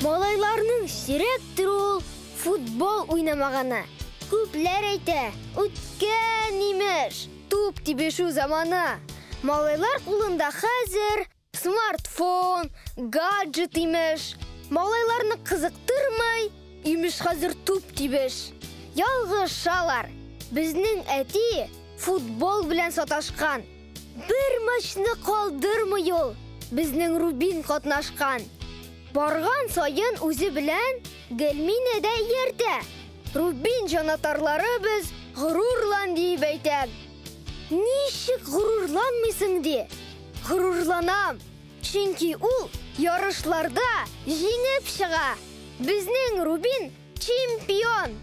Малайларның сиректер ул футбол уйнамаганы. Күпләр әйтә, үткән имеш, туп тибешу заманы. Малайлар кулында хәзер смартфон, гаджет имеш. Малайларны кызыктырмый, имеш хәзер туп тибеш. Ялгыш шалар. Безнең әти футбол белән саташкан. Бер матчны калдырмый ул. Безнең Рубин катнашкан. Барган саен үзе белән Гөлминә дә йөртә. Рубин җанатарлары без горурлан дип әйтә. Ничек горурланмыйсың ди? Горурланам. Чөнки ул ярышларда җиңеп чыга. Безнең Рубин чемпион.